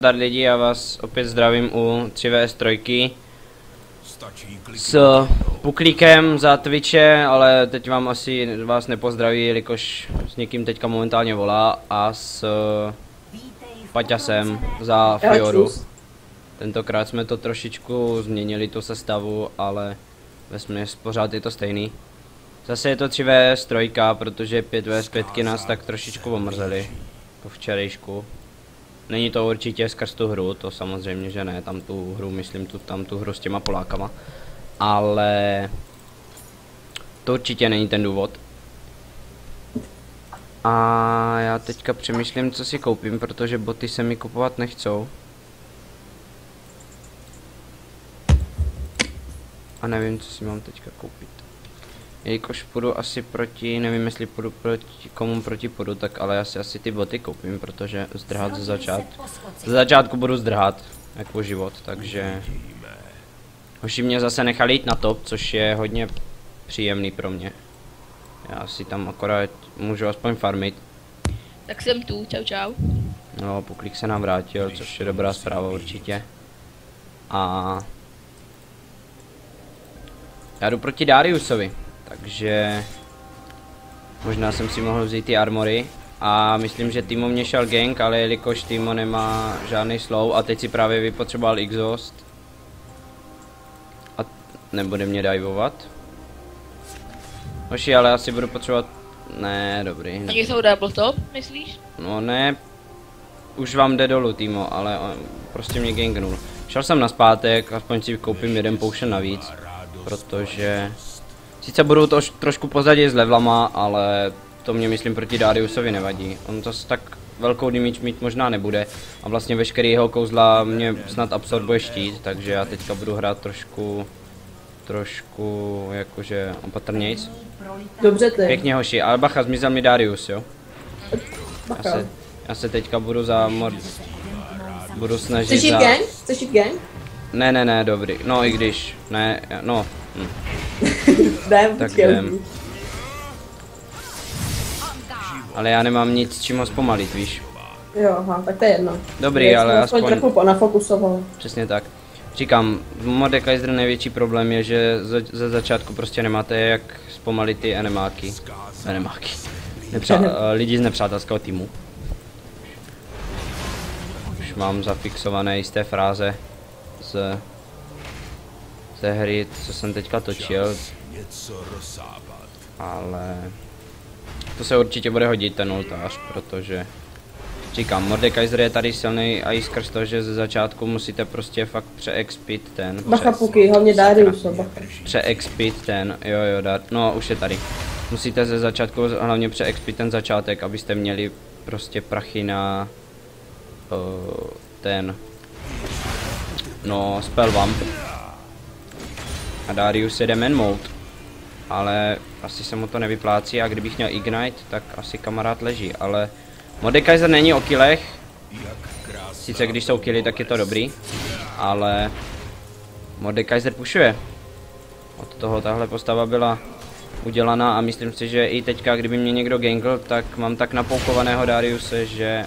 Zdar lidi, já vás opět zdravím u 3vs3 s Puklíkem za Twitche, ale teď vám asi vás nepozdraví, jelikož s někým teďka momentálně volá, a s Paťasem za Fioru. Tentokrát jsme to trošičku změnili, tu sestavu, ale vesměs pořád je to stejný. Zase je to 3vs3, protože 5vs5 nás tak trošičku omrzeli po včerejšku. Není to určitě skrz tu hru, to samozřejmě, že ne, tam tu hru, myslím, tam tu hru s těma Polákama. Ale to určitě není ten důvod. A já teďka přemýšlím, co si koupím, protože boty se mi kupovat nechcou. A nevím, co si mám teďka koupit. Jelikož půjdu asi proti, nevím jestli půjdu proti komu proti půjdu, tak ale já si asi ty boty koupím, protože zdrhat ze začátku budu zdrhat, jako život, takže hoši mě zase nechali jít na top, což je hodně příjemný pro mě. Já si tam akorát můžu aspoň farmit. Tak jsem tu, čau čau. No, Puklík se nám vrátil, což je dobrá zpráva určitě. A já jdu proti Dariusovi. Takže možná jsem si mohl vzít ty armory a myslím, že Timo mě šel gank, ale jelikož Timo nemá žádný slow a teď si právě vypotřeboval exhaust a nebude mě divovat. Hoši, ale asi budu potřebovat, ne, dobrý. Ne. Oni jsou double top, myslíš? No ne, už vám jde dolů Timo, ale on prostě mě ganknul. Šel jsem nazpátek, aspoň si koupím jeden potion navíc, protože sice budu to trošku pozadí s levelama, ale to mě myslím proti Dariusovi nevadí. On zase tak velkou damage mít možná nebude a vlastně veškerý jeho kouzla mě snad absorbuje štít, takže já teďka budu hrát trošku jakože opatrnějc. Dobře ty. Pěkně hoši, ale bacha, zmizel mi Darius, jo. Já se teďka budu budu snažit Chceš jít gang? Chceš jít gang? Ne, dobrý, no i když, ne, no. Jdem, tak jdem. Ale já nemám nic, čím ho zpomalit, víš. Jo, aha, tak to je jedno. Dobrý, ale aspoň trochu nafokusoval. Přesně tak. Říkám, v Mordekaiser největší problém je, že ze začátku prostě nemáte jak zpomalit ty enemáky. Lidi z nepřátelského týmu. Už mám zafixované jisté fráze ze hry, co jsem teďka točil, ale to se určitě bude hodit ten oltář, protože říkám, Mordekaiser je tady silný a i skrz to, že ze začátku musíte prostě fakt přeexpit ten. Bacha Puky, hlavně Darius, bacha. Přeexpit ten, jo, no už je tady. Musíte ze začátku hlavně přeexpit ten začátek, abyste měli prostě prachy na ten, no, spell vamp. A Darius jede man mode, ale asi se mu to nevyplácí a kdybych měl ignite, tak asi kamarád leží, ale Mordekaiser není o killech, sice když jsou killy, tak je to dobrý, ale Mordekaiser pushuje. Od toho tahle postava byla udělaná a myslím si, že i teďka, kdyby mě někdo gankl, tak mám tak napoukovaného Dariuse, že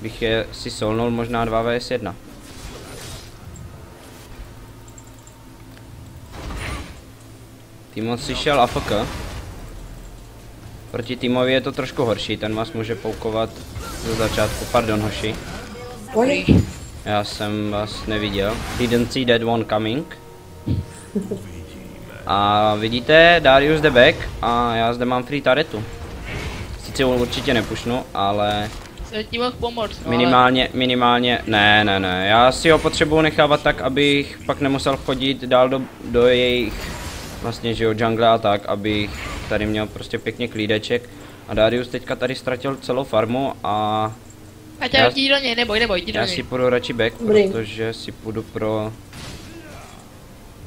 bych je si solnul možná 2vs1. Timo si šel AFK. Proti Timovi je to trošku horší, ten vás může poukovat ze začátku. Pardon, hoši. Já jsem vás neviděl. Didn't see that one coming. A vidíte, Darius jde back a já zde mám free taretu. Sice ho určitě nepušnu, ale jsem ti mohl pomoct, no, minimálně, ne, já si ho potřebuji nechávat tak, abych pak nemusel chodit dál do jejich vlastně, že jo, jungle a tak, abych tady měl prostě pěkně klídeček. A Darius teďka tady ztratil celou farmu a jdi do něj, neboj, jdi do něj. Já si půjdu radši back, protože si půjdu pro...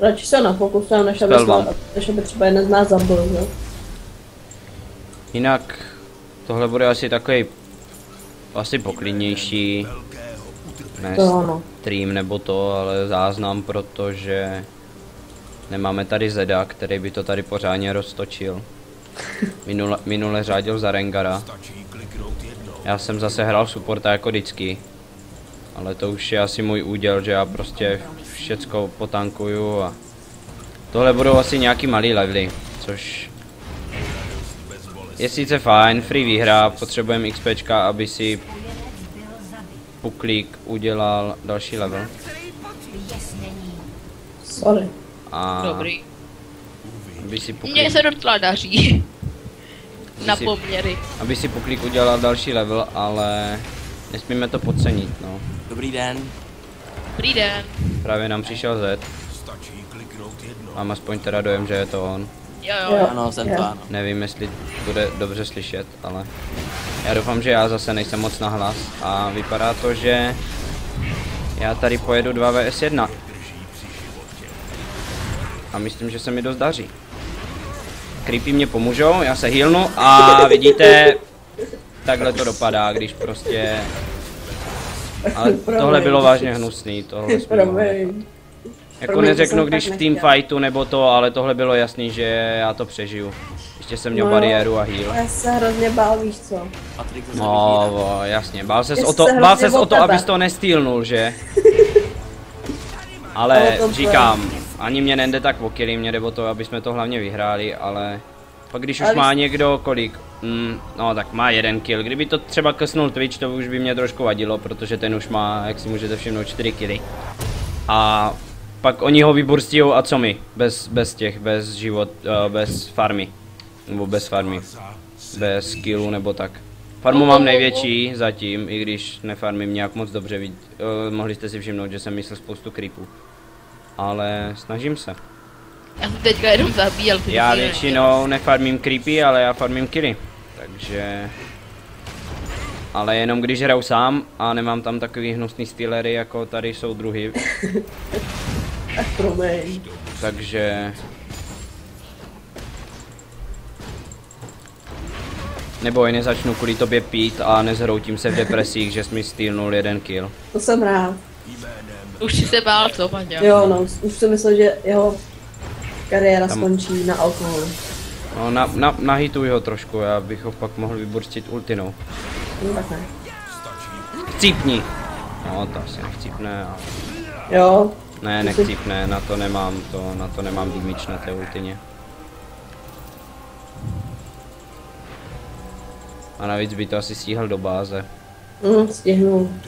Radši se nafokusujeme, než aby třeba jeden z nás zabil, jo? Jinak tohle bude asi takový asi poklidnější, ne stream nebo to, ale záznam, protože nemáme tady Zeda, který by to tady pořádně roztočil. Minule řádil za Rengara. Já jsem zase hrál supporta jako vždycky. Ale to už je asi můj úděl, že já prostě všecko potankuju a... Tohle budou asi nějaký malý levely, což... Je sice fajn, free výhra, potřebujeme XPčka, aby si... Puklík udělal další level. Sorry. A... Dobrý. Aby si Puklík... Mně se docela daří. Na poměry. Aby si Puklík udělal další level, ale... Nesmíme to podcenit, no. Dobrý den. Dobrý den. Právě nám přišel Z. Mám aspoň teda dojem, že je to on. Jo. Ano, jsem to, ano. Nevím, jestli bude dobře slyšet, ale... Já doufám, že já zase nejsem moc nahlas a vypadá to, že... Já tady pojedu 2 vs 1. A myslím, že se mi dost daří. Creepy mě pomůžou, já se healnu a vidíte... Takhle to dopadá, když prostě... Ale tohle bylo vážně hnusný, tohle jsme mohli. Jako neřeknu, když v teamfightu nebo to, ale tohle bylo jasný, že já to přežiju. Ještě jsem měl bariéru a heal. Já se hrozně bál, víš co. Patrik, No, jasně, bál ses o to, abys to nestýlnul, že? Ale říkám, ani mě nejde tak o killy, mě jde o to, aby jsme to hlavně vyhráli, ale... Pak když už má někdo kolik? No tak má 1 kill, kdyby to třeba klesnul Twitch, to už by mě trošku vadilo, protože ten už má, jak si můžete všimnout, 4 killy. A pak oni ho vyburstijou a co my? Bez farmy. Nebo bez farmy. Bez killu nebo tak. Farmu mám největší zatím, i když nefarmím nějak moc dobře, mohli jste si všimnout, že jsem myslel spoustu creepů. Ale snažím se. Já jsem teďka jenom zabíjel. Já většinou nefarmím creepy, ale já farmím killy. Takže... Ale jenom když hraju sám a nemám tam takový hnusný stealery, jako tady jsou druhy. Promiň. Takže... Neboj, nezačnu kvůli tobě pít a nezhroutím se v depresích, že jsi mi stealnul 1 kill. To jsem rád. Už si se bál, co, Paťa? Jo, no, už jsem myslel, že jeho kariéra skončí na alkoholu. No, nahituj ho trošku, já bych ho pak mohl vyburstit ultinou. No tak ne. Chcípni! No, to asi nechcípne. A... Jo. Ne, nechcípne, na to nemám damage na té ultině. A navíc by to asi stíhal do báze. Stihnu.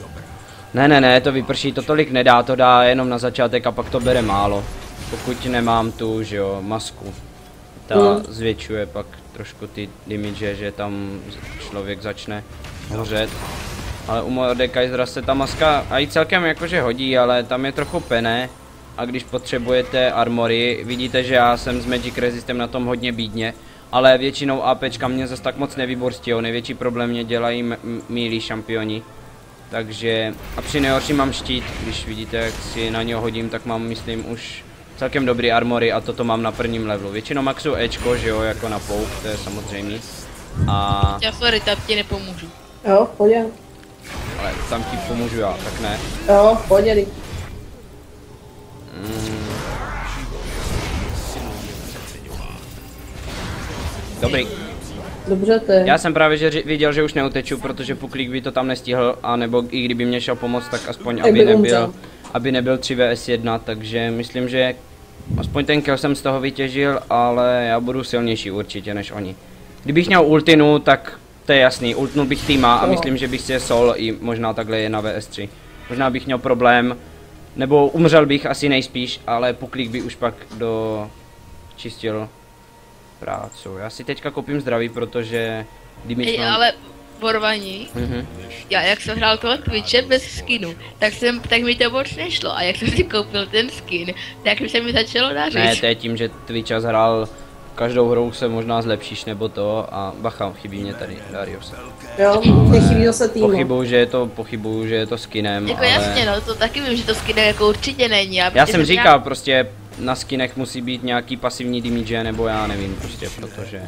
Ne, to vyprší, to tolik nedá, to dá jenom na začátek a pak to bere málo. Pokud nemám tu, že jo, masku. Ta zvětšuje pak trošku ty damage, že tam člověk začne hořet. Ale u Mordekaisera se ta maska i celkem jakože hodí, ale tam je trochu pene. A když potřebujete armory, vidíte, že já jsem s Magic Resistem na tom hodně bídně. Ale většinou APčka mě zase tak moc nevyburstijou, největší problém mě dělají mílí šampioni. Takže, a při nejhorším mám štít, když vidíte, jak si na něho hodím, tak mám, myslím, už celkem dobrý armory a toto mám na prvním levelu. Většinou maxu Ečko, že jo, jako na pouk, to je samozřejmě. A... Já sorry, tam ti nepomůžu. Jo, pojď. Ale tam ti pomůžu já, tak ne. Jo, pojď. Dobrý. Dobře ty. Já jsem právě viděl, že už neuteču, protože Puklík by to tam nestihl, anebo i kdyby mě šel pomoct, tak aspoň aby nebyl 3 vs 1, takže myslím, že aspoň ten kill jsem z toho vytěžil, ale já budu silnější určitě než oni. Kdybych měl ultinu, tak to je jasný, ultnul bych týma a myslím, že bych si je sol i možná takhle 1 vs 3. Možná bych měl problém, nebo umřel bych asi nejspíš, ale Puklík by už pak dočistil prácu. Já si teďka koupím zdraví, protože... Ale Borvaní, já jak jsem hrál toho Twitche bez skinu, tak mi to moc nešlo a jak jsem si koupil ten skin, tak se mi začalo dařit. Ne, to je tím, že Twitch hrál každou hrou se možná zlepšíš nebo to a bacha, chybí mě tady Darius. Jo, nechybí zase týmu. Pochybuju, že je to skinem, jako ale... jasně, no, to taky vím, že to skinem jako určitě není. Já jsem říkal, prostě na skinech musí být nějaký pasivní damage, nebo já nevím, prostě protože...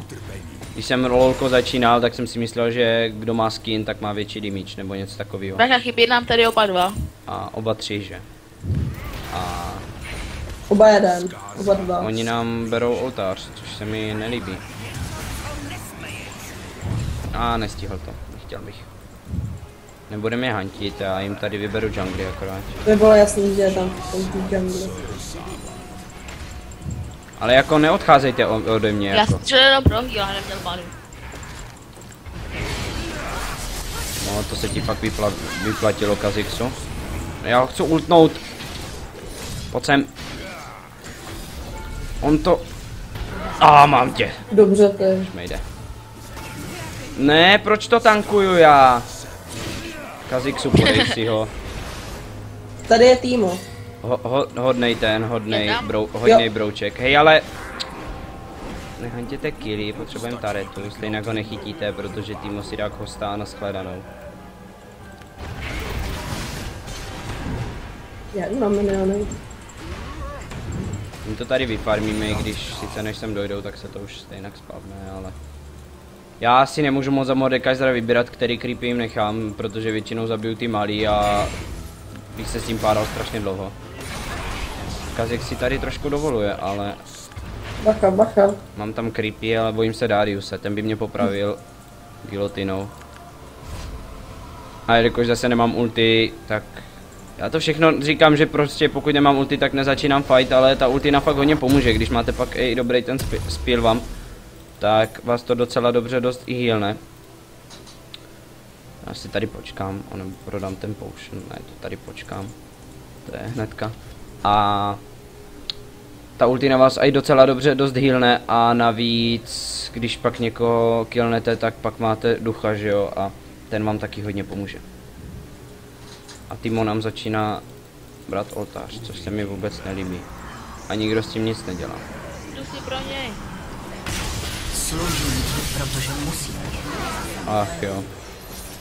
Když jsem lolko začínal, tak jsem si myslel, že kdo má skin, tak má větší damage, nebo něco takového. Bacha, chybí nám tady oba dva. A oba 3, že? A... Oba 1, oba 2. Oni nám berou oltář, což se mi nelíbí. A nestihl to, nechtěl bych. Nebude mě hantit, já jim tady vyberu jungly akorát. To by bylo jasný, že je tam ten jungle. Ale jako neodcházejte ode mě Já jako. jsem třeba jenom pro heal, neměl manu. No to se ti fakt vyplatilo, Kha'Zixu. Já ho chci ultnout. Pojď sem. On to... mám tě. Dobře, to je. Už mi jde. Ne, proč to tankuju já? Kha'Zixu, podej si ho. Tady je Timo. Hodnej hodnej brouček. Hej, ale... Nehantěte killy, potřebujeme taretu, stejně ho nechytíte, protože Timo si dá hosta na shledanou. Já mám miniony. My to tady vyfarmíme, i když sice než sem dojdou, tak se to už stejně spavne, ale... Já si nemůžu moc za Mordekaisera vybírat, který creepy jim nechám, protože většinou zabiju ty malý a... bych se s tím pádal strašně dlouho. Kha'Zix si tady trošku dovoluje, ale... Bacha, bacha. Mám tam creepy, ale bojím se Dariuse, ten by mě popravil gilotinou. A jelikož zase nemám ulti, tak... Já to všechno říkám, že prostě pokud nemám ulti, tak nezačínám fight, ale ta ultina fakt hodně pomůže, když máte pak i dobrý ten spill vám, tak vás to docela dobře dost i healne. Já si tady počkám, nebo prodám ten potion, ne, to tady počkám. To je hnedka. A... Ta ultina vás i docela dobře dost healne a navíc, když pak někoho killnete, tak pak máte ducha, že jo, a ten vám taky hodně pomůže. A Timo nám začíná brát oltář, což se mi vůbec nelíbí. A nikdo s tím nic nedělá. Jdu si pro něj. Sloužím ti, protože musím. Ach jo.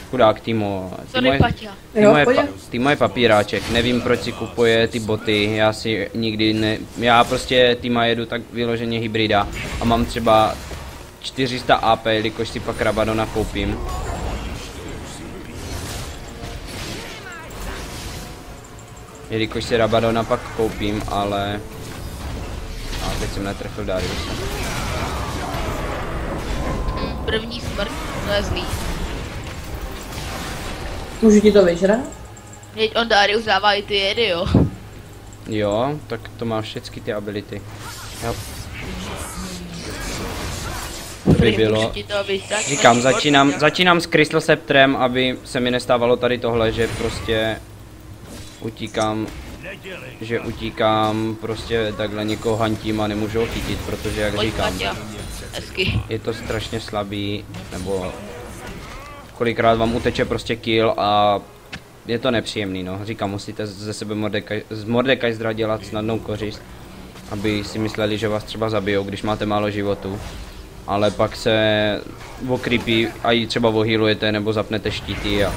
Chudák Timo. Sorry, Paťa. Timo je papíráček, nevím proč si kupuje ty boty, já si nikdy ne... Já prostě Tima jedu tak vyloženě hybrida a mám třeba 400 AP, jelikož si pak Rabadona koupím. Jelikož si Rabadona pak koupím, ale... A teď jsem netrefil Dariuse. První smrt, to je zlý. Můžu ti to vyžrat? Teď on Darius dává i ty jedy, jo. Jo, tak to má všechny ty ability. Jo. To by bylo. Říkám, začínám s Crystal Sceptrem, aby se mi nestávalo tady tohle, že prostě utíkám prostě takhle někoho hantím a nemůžu ho chytit, protože jak říkám, je to strašně slabý, nebo kolikrát vám uteče prostě kill a je to nepříjemný, no. Říkám, musíte ze sebe z Mordekaisera dělat snadnou kořist, aby si mysleli, že vás třeba zabijou, když máte málo životu. Ale pak se okrypí a ji třeba ohýlujete nebo zapnete štíty a...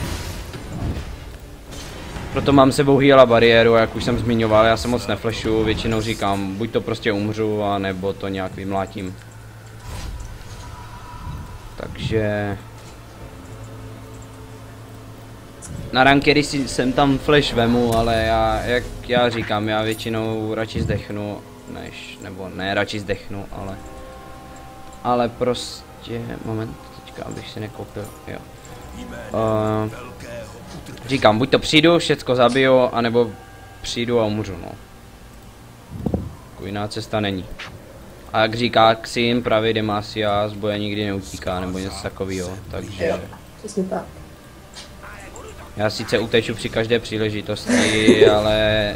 Proto mám sebou heal a bariéru, jak už jsem zmiňoval, já se moc neflashu, většinou říkám, buď to prostě umřu, a nebo to nějak vymlátím. Takže... Na rankery si sem tam flash vemu, ale jak já říkám, já většinou radši zdechnu, nebo ne radši zdechnu, ale prostě, moment, teďka abych si nekoupil, jo. Říkám, buď to přijdu, všecko zabiju, anebo přijdu a umřu, no. Jiná cesta není. A jak říká Xin, pravý Demacia z boje nikdy neutíká, nebo něco takového, takže... Jo, přesně tak. Já sice uteču při každé příležitosti, ale...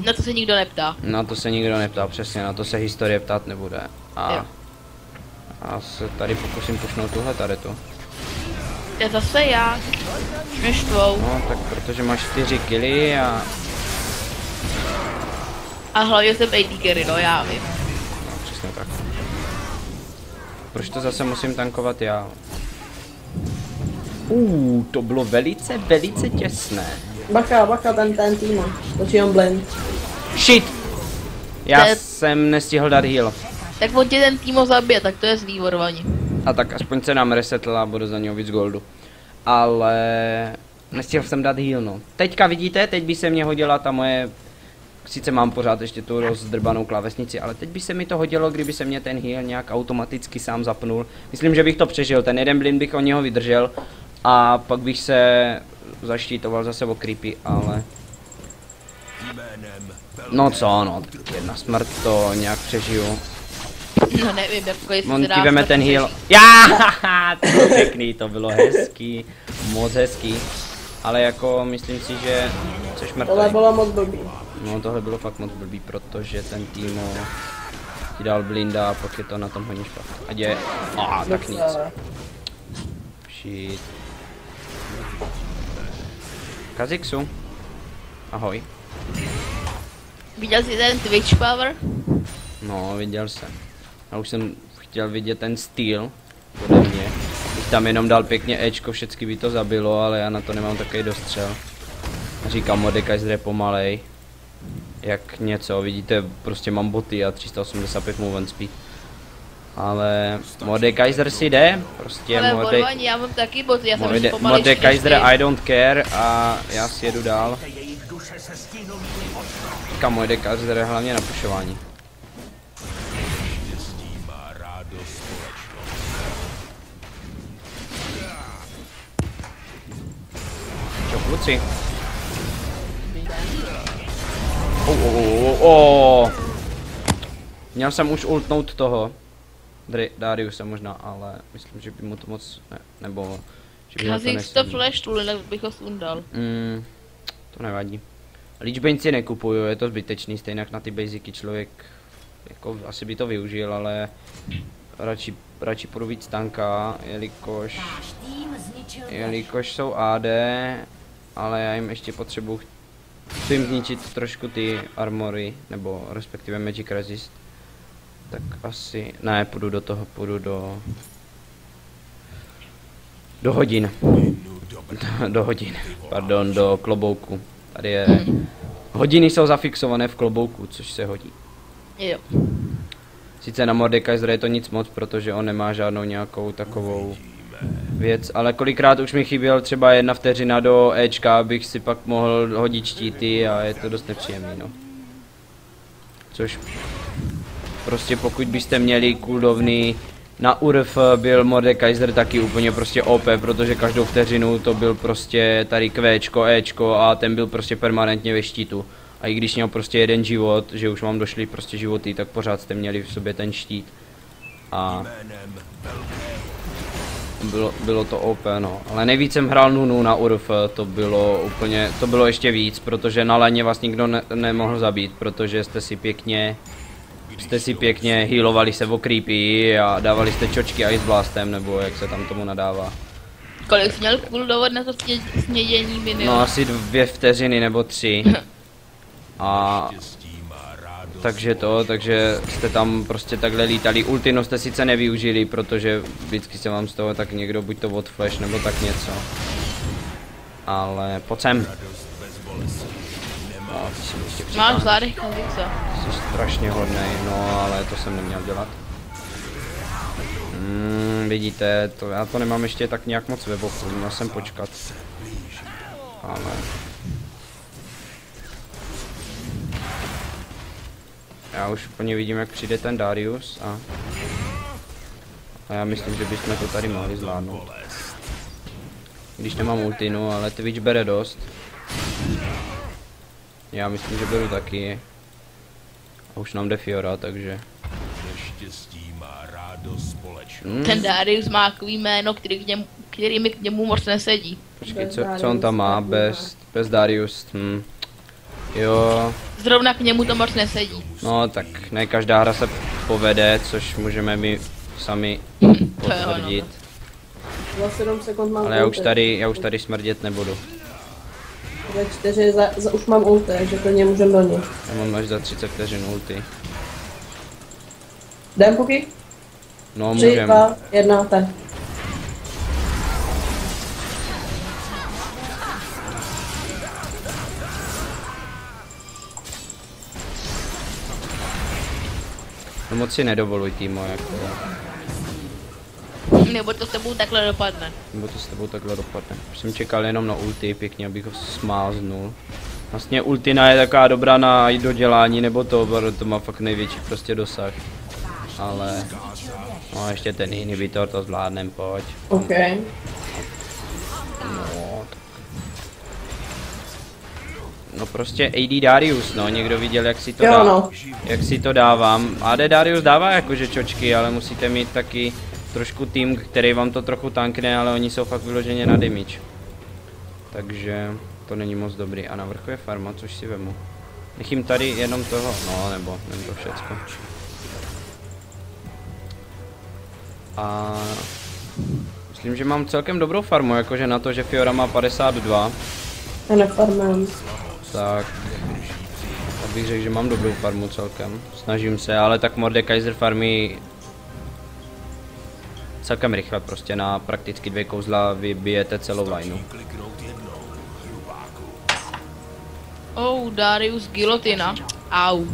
Na to se nikdo neptá. Na to se nikdo neptá, přesně, na to se historie ptát nebude. A já se tady pokusím pušnout tuhle taretu. To je zase já. Než tvou. No, tak protože máš 4 killy a... A hlavně jsem AD carry, no já vím. No, přesně tak. Proč to zase musím tankovat já? To bylo velice těsné. Bacha, ten Timo. Točí on blind. Shit! Já jsem nestihl dát heal. Tak on tě ten Timo zabije, tak to je zlý vorvaní. A tak aspoň se nám resetl a budu za něho víc goldu. Ale... Nestihl jsem dát heal, no. Teďka vidíte, teď by se mě hodila ta moje sice mám pořád ještě tu rozdrbanou klávesnici, ale teď by se mi to hodilo, kdyby se mě ten heal nějak automaticky sám zapnul. Myslím, že bych to přežil, ten jeden blind bych od něho vydržel a pak bych se zaštítoval zase o creepy, ale... No co, no, jedna smrt to nějak přežiju. No nevím, jako Monty veme ten heal. Já, to bylo pěkný, to bylo hezký, moc hezký. Ale jako myslím si, že jsi mrtvý. Tohle bylo moc blbý. No tohle bylo fakt moc blbý, protože ten tým ti dal blinda a pak je to na tom hodně špatně. Ať je... tak nic. Shit. Kazixu. Ahoj. Viděl jsi ten Twitch power? No, viděl jsem. A už jsem chtěl vidět ten styl ode mě. Bych tam jenom dal pěkně Ečko, všechny by to zabilo, ale já na to nemám takový dostřel. Říkám, Mordekaiser je pomalej. Jak něco, vidíte, prostě mám boty a 385 movement speed. Ale Mordekaiser si jde, prostě ale já mám taky boty, já jsem ještě pomalej. Mordekaiser I don't care a já si jedu dál. Kam Mordekaiser je hlavně na pušování. Čo, kluci? Měl jsem už ultnout toho Dariuse možná, ale myslím, že by mu to moc nebo že by Kha'Zix to flashtul, jinak bych ho sundal. To nevadí. Lichbane si nekupuju, je to zbytečný, stejně jak na ty basicy člověk jako asi by to využil, ale radši půjdu víc tanka, jelikož jsou AD, ale já jim ještě potřebuji, chci jim zničit trošku ty armory, nebo respektive magic resist. Tak asi, ne, půjdu do toho, do hodin. Do hodin, pardon, do klobouku. Tady je, hodiny jsou zafixované v klobouku, což se hodí. Jo. Sice na Mordekaiser je to nic moc, protože on nemá žádnou nějakou takovou věc, ale kolikrát už mi chyběl třeba 1 vteřina do Ečka, abych si pak mohl hodit štíty a je to dost nepříjemný, no. Což prostě pokud byste měli cooldowny na URF, byl Mordekaiser taky úplně prostě OP, protože každou vteřinu to byl prostě tady Qčko, Ečko a ten byl prostě permanentně ve štítu. A i když měl prostě jeden život, že už vám došly prostě životy, tak pořád jste měli v sobě ten štít. A bylo to OP, no. Ale nejvíc jsem hrál Nunu na URF, to bylo ještě víc, protože na laně vás nikdo nemohl zabít, protože jste si pěkně healovali se o creepy a dávali jste čočky Ice Blastem, nebo jak se tam tomu nadává. Kolik jsi měl cooldown na to snědění minion? No asi 2 vteřiny nebo 3. A takže jste tam prostě takhle lítali. Ultino jste sice nevyužili, protože vždycky se vám z toho tak někdo buď to odflash nebo tak něco. Ale pojď sem. No, máš zádech Khazixa. Jsi strašně hodnej, no ale to jsem neměl dělat. Vidíte, já to nemám ještě tak nějak moc ve boku, měl jsem počkat. Ale... Já už úplně vidím, jak přijde ten Darius a já myslím, že bychom to tady mohli zvládnout. Když nemám ultinu, ale Twitch bere dost. Já myslím, že beru taky. A už nám jde Fiora, takže... Ten Darius má takový jméno, který mi k němu moc nesedí. Počkej, co on tam má? Bez Darius, Jo. Zrovna k němu to moc nesedí. No tak ne každá hra se povede, což můžeme my sami potvrdit. Ale já už tady smrdět nebudu. Za 4 už mám ulti, takže klidně můžem do něj. Já mám až za 30 vteřin ulti. Jdem poky? No 3, můžem. 2, 1, tak. No moc si nedovoluj, týmo, jako. Nebo to s tebou takhle dopadne. Už jsem čekal jenom na ulti, pěkně, abych ho smáznul. Vlastně ultina je taková dobrá na dodělání, nebo to má fakt největší prostě dosah. Ale... No ještě ten inhibitor to zvládnem, pojď. OK. No, tak. No prostě AD Darius, no, někdo viděl, jak si to Jo, dá, no. jak si to dávám. AD Darius dává jakože čočky, ale musíte mít taky trošku tým, který vám to trochu tankne, ale oni jsou fakt vyloženě na damage. Takže to není moc dobrý. A na vrchu je farma, což si vemu. Nechím tady jenom toho, no, nebo to všecko. A myslím, že mám celkem dobrou farmu, jakože na to, že Fiora má 52. Já nefarmím. Tak bych řekl, že mám dobrou farmu celkem. Snažím se, ale tak Mordekaiser farmy celkem rychle, prostě na prakticky 2 kouzla vybijete celou lineu. Oh, Darius Gilotina. Au.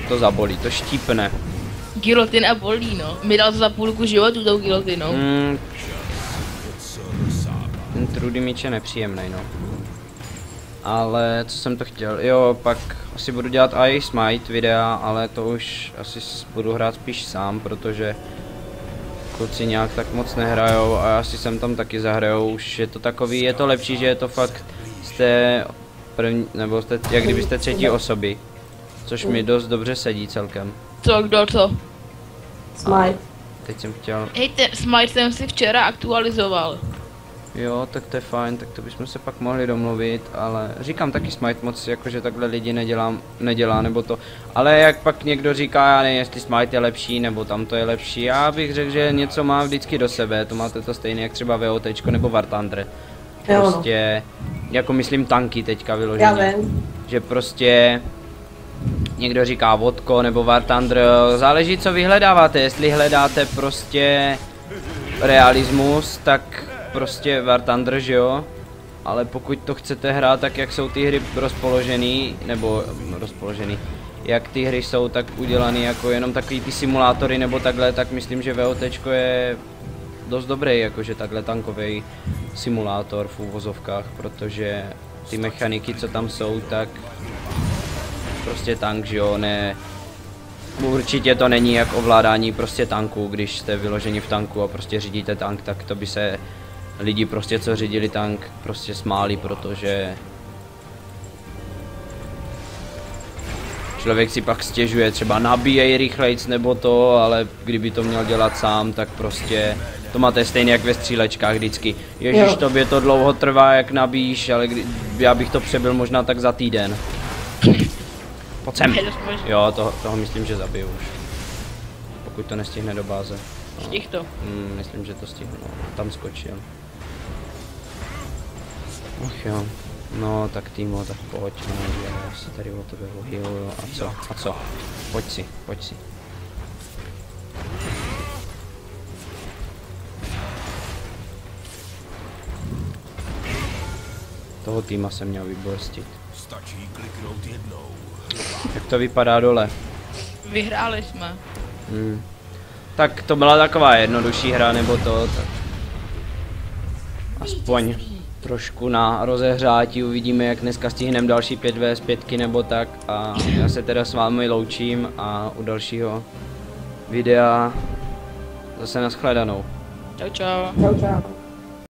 To zabolí, to štípne. Gilotina bolí, no. Mi dal za půlku životu tou gilotinou. Ten Trudy míč je nepříjemný, no. Ale co jsem to chtěl, jo, pak asi budu dělat i Smite videa, ale to už asi budu hrát spíš sám, protože kluci nějak tak moc nehrajou a asi sem tam taky zahrajou, už je to takový, je to lepší, že je to fakt jste první, nebo jste, jak kdybyste třetí osoby, což mi dost dobře sedí celkem. Co, kdo co? Smite. Teď jsem chtěl, Hej, ten Smite jsem si včera aktualizoval. jo, tak to je fajn, tak to bychom se pak mohli domluvit, ale říkám taky Smite moc, jakože takhle lidi nedělá, nebo to, ale jak pak někdo říká, já nevím, jestli Smite je lepší, nebo tam to je lepší, já bych řekl, že něco má vždycky do sebe, to máte to stejné, jak třeba VOTčko nebo War Thunder. Prostě, jako myslím tanky teďka vyloženě. Já vím. Že prostě někdo říká vodko nebo War Thunder, záleží co vyhledáváte, jestli hledáte prostě realismus, tak prostě War Thunder, že jo? Ale pokud to chcete hrát tak, jak jsou ty hry rozpoložený, nebo rozpoložený, jak ty hry jsou tak udělaný jako jenom takový ty simulátory nebo takhle, tak myslím, že VOTčko je dost dobrý, jakože takhle tankový simulátor v úvozovkách, protože ty mechaniky, co tam jsou, tak prostě tank, že jo, ne, určitě to není jak ovládání prostě tanku, když jste vyloženi v tanku a prostě řídíte tank, tak to by se lidi prostě, co řídili tank, prostě smáli, protože člověk si pak stěžuje, třeba nabíjej rychlejc nebo to, ale kdyby to měl dělat sám, tak prostě to máte stejně jak ve střílečkách vždycky. Ježíš, tobě to dlouho trvá, jak nabíjíš, ale já bych to přebil možná tak za týden. Pojď sem. Jo, toho myslím, že zabiju už. Pokud to nestihne do báze. No. Stih to. Myslím, že to stihnu, no. Tam skočil. Ach jo. No tak Týmo, tak pojď, no, já si tady o tebe healuju. A co? Pojď si. Toho týma jsem měl vyborstit. Stačí kliknout jednou. Jak to vypadá dole? Vyhráli jsme. Tak to byla taková jednodušší hra, nebo to, tak aspoň trošku na rozehřátí, uvidíme, jak dneska stihneme další 5 vs 5 nebo tak, a já se teda s vámi loučím a u dalšího videa zase nashledanou. Čau, čau. Čau, čau.